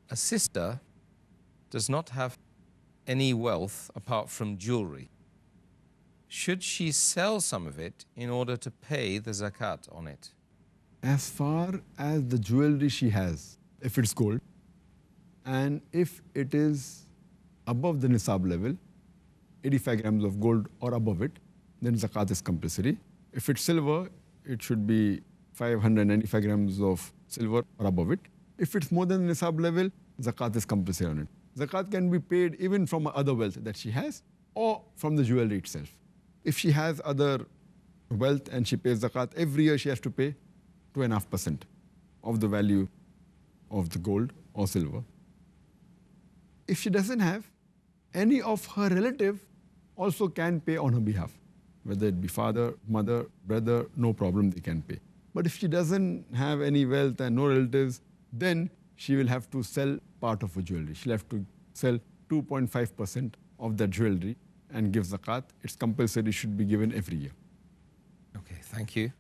a sister does not have any wealth apart from jewelry. Should she sell some of it in order to pay the zakat on it? As far as the jewelry she has, if it's gold, and if it is above the nisab level, 85 grams of gold or above it, then zakat is compulsory. If it's silver, it should be 595 grams of silver or above it. If it's more than the nisab level, zakat is compulsory on it. Zakat can be paid even from other wealth that she has or from the jewelry itself. If she has other wealth and she pays zakat, every year she has to pay 2.5% of the value of the gold or silver. If she doesn't have, any of her relative also can pay on her behalf. Whether it be father, mother, brother, no problem, they can pay. But if she doesn't have any wealth and no relatives, then she will have to sell part of her jewelry. She'll have to sell 2.5% of that jewelry and give zakat. It's compulsory, should be given every year. Okay, thank you.